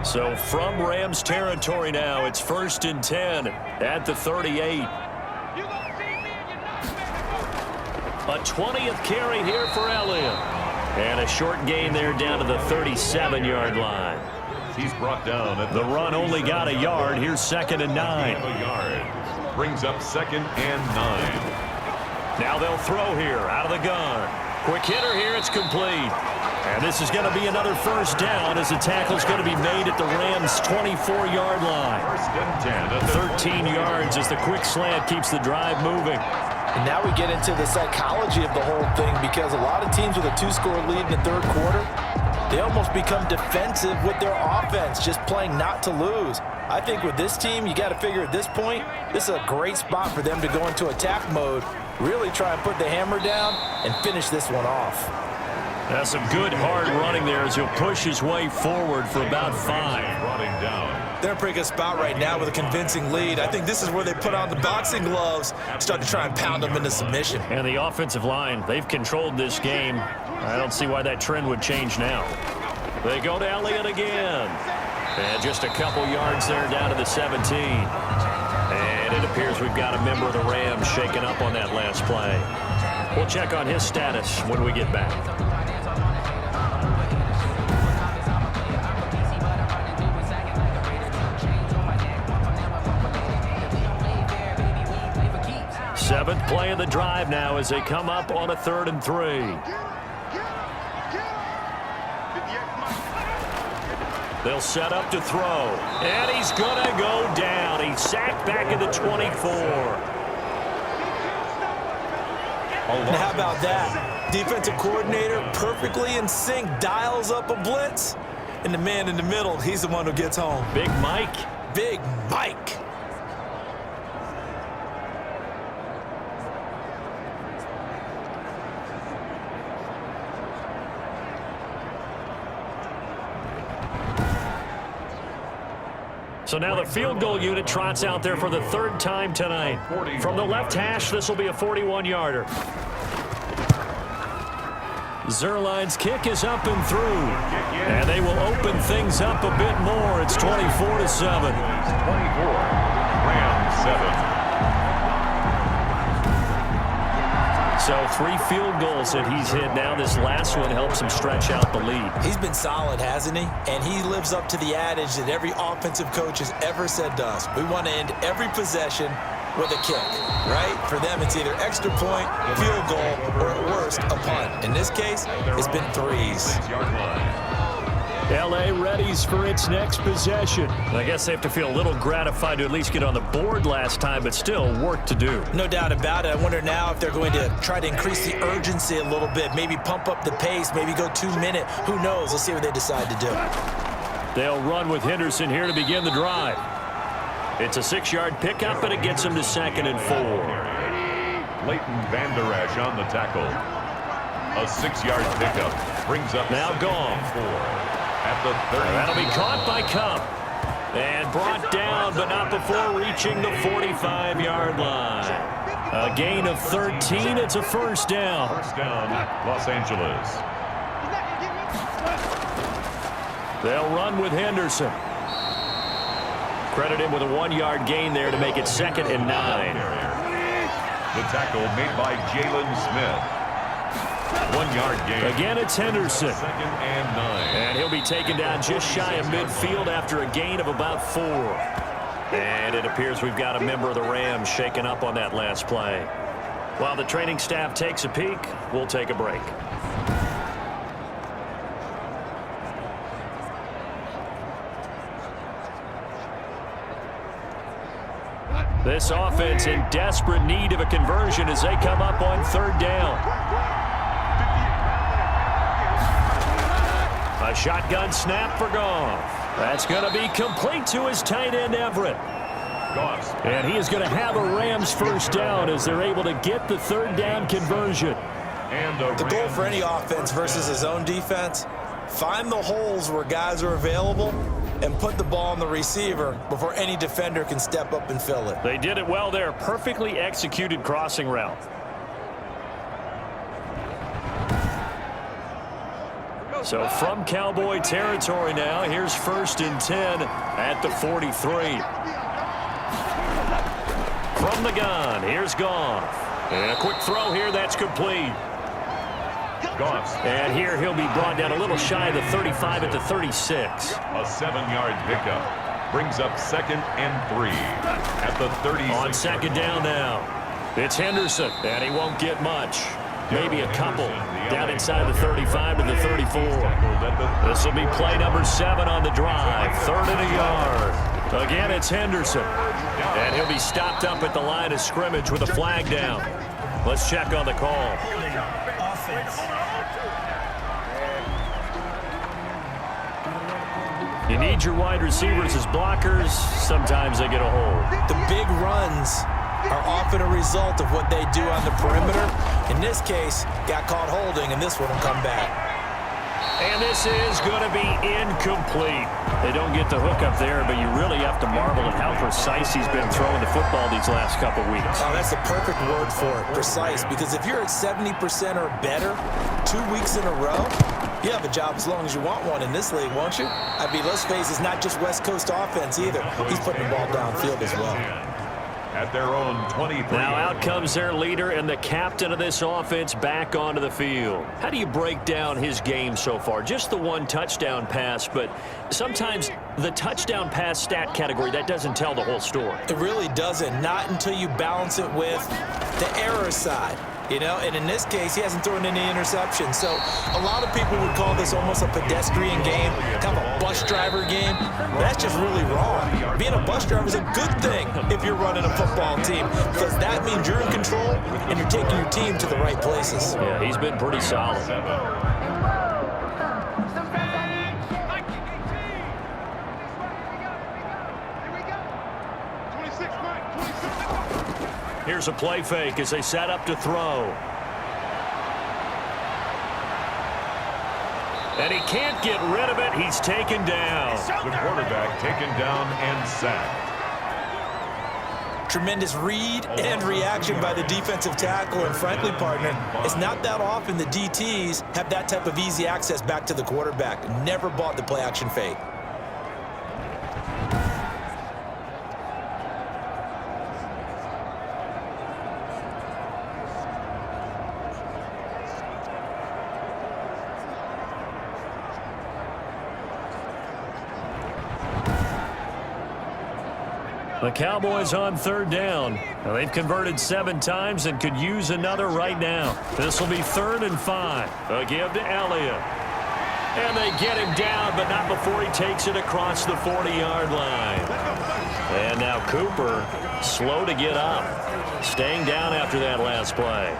So from Rams territory now, it's 1st and 10 at the 38. A 20th carry here for Elliott. And a short gain there down to the 37-yard line. He's brought down at the run only got a yard. Here's 2nd and 9. A yard. Brings up 2nd and 9. Now they'll throw here out of the gun. Quick hitter here. It's complete. And this is going to be another 1st down as the tackle's going to be made at the Rams' 24-yard line. 1st and 10. 13 yards as the quick slant keeps the drive moving. And now we get into the psychology of the whole thing because a lot of teams with a 2-score lead in the 3rd quarter, they almost become defensive with their offense, just playing not to lose. I think with this team, you got to figure at this point, this is a great spot for them to go into attack mode, really try and put the hammer down and finish this one off. That's some good hard running there as he'll push his way forward for about 5. Brought him down. They're in a pretty good spot right now with a convincing lead. I think this is where they put on the boxing gloves, start to try and pound them into submission. And the offensive line, they've controlled this game. I don't see why that trend would change now. They go to Elliott again. And just a couple yards there down to the 17. And it appears we've got a member of the Rams shaken up on that last play. We'll check on his status when we get back. Seventh play of the drive now as they come up on a 3rd and 3. They'll set up to throw. And he's going to go down. He's sacked back at the 24. Now how about that? Defensive coordinator perfectly in sync, dials up a blitz. And the man in the middle, he's the one who gets home. Big Mike. Big Mike. So now the field goal unit trots out there for the 3rd time tonight. From the left hash, this will be a 41-yarder. Zerline's kick is up and through. And they will open things up a bit more. It's 24-7. 24. Rams 7. So 3 field goals that he's hit now. This last one helps him stretch out the lead. He's been solid, hasn't he? And he lives up to the adage that every offensive coach has ever said to us. We want to end every possession with a kick, right? For them, it's either extra point, field goal, or at worst, a punt. In this case, it's been 3s. L.A. readies for its next possession. I guess they have to feel a little gratified to at least get on the board last time, but still work to do. No doubt about it. I wonder now if they're going to try to increase the urgency a little bit, maybe pump up the pace, maybe go 2-minute. Who knows? Let's see what they decide to do. They'll run with Henderson here to begin the drive. It's a 6-yard pickup, and it gets him to 2nd and 4. Leighton Vander Esch on the tackle. A 6-yard pickup brings up now gone. 4. At the 30. That'll be caught by Cup. And brought down, but not before reaching the 45-yard line. A gain of 13. It's a 1st down. 1st down, Los Angeles. They'll run with Henderson. Credit him with a 1-yard gain there to make it 2nd and 9. The tackle made by Jalen Smith. 1-yard gain. Again, it's Henderson. 2nd and 9. And he'll be taken down just shy of midfield after a gain of about 4. And it appears we've got a member of the Rams shaken up on that last play. While the training staff takes a peek, we'll take a break. This offense in desperate need of a conversion as they come up on third down. A shotgun snap for Goff. That's going to be complete to his tight end, Everett. And he is going to have a Rams first down as they're able to get the third down conversion. The goal for any offense versus his own defense, find the holes where guys are available and put the ball on the receiver before any defender can step up and fill it. They did it well there. Perfectly executed crossing route. So from Cowboy territory now, here's 1st and 10 at the 43. From the gun, here's Goff. And a quick throw here, that's complete. Goff. And here he'll be brought down a little shy of the 35 at the 36. A 7-yard pickup brings up 2nd and 3 at the 36. On 2nd down now, it's Henderson, and he won't get much. Maybe a couple down inside the 35 to the 34. This will be play number 7 on the drive. 3rd and a yard. Again, it's Henderson. And he'll be stopped up at the line of scrimmage with a flag down. Let's check on the call. You need your wide receivers as blockers. Sometimes they get a hold. The big runs are often a result of what they do on the perimeter. In this case, got caught holding, and this one will come back. And this is going to be incomplete. They don't get the hook up there, but you really have to marvel at how precise he's been throwing the football these last couple weeks. Oh, that's the perfect word for it, precise, because if you're at 70% or better 2 weeks in a row, you have a job as long as you want one in this league, won't you? I mean, let's face it, it's not just West Coast offense either. He's putting the ball downfield as well. At their own 23. Now out comes their leader and the captain of this offense back onto the field. How do you break down his game so far? Just the 1 touchdown pass, but sometimes the touchdown pass stat category, that doesn't tell the whole story. It really doesn't, not until you balance it with the error side. You know, and in this case, he hasn't thrown any interceptions. So a lot of people would call this almost a pedestrian game, kind of a bus driver game. That's just really wrong. Being a bus driver is a good thing if you're running a football team, because that means you're in control and you're taking your team to the right places. Yeah, he's been pretty solid. Here's a play fake as they set up to throw. And he can't get rid of it. He's taken down. The quarterback taken down and sacked. Tremendous read and reaction by the defensive tackle. And frankly, partner, it's not that often the DTs have that type of easy access back to the quarterback. Never bought the play action fake. The Cowboys on 3rd down. Now, they've converted 7 times and could use another right now. This will be 3rd and 5. A give to Elliott. And they get him down, but not before he takes it across the 40-yard line. And now Cooper, slow to get up. Staying down after that last play.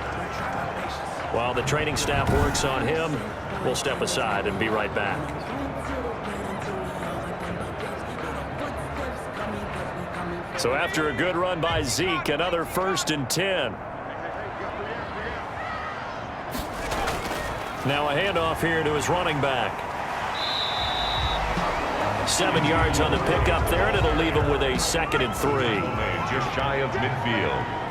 While the training staff works on him, we'll step aside and be right back. So after a good run by Zeke, another 1st and 10. Now a handoff here to his running back. 7 yards on the pickup there, and it'll leave him with a 2nd and 3. Just shy of midfield.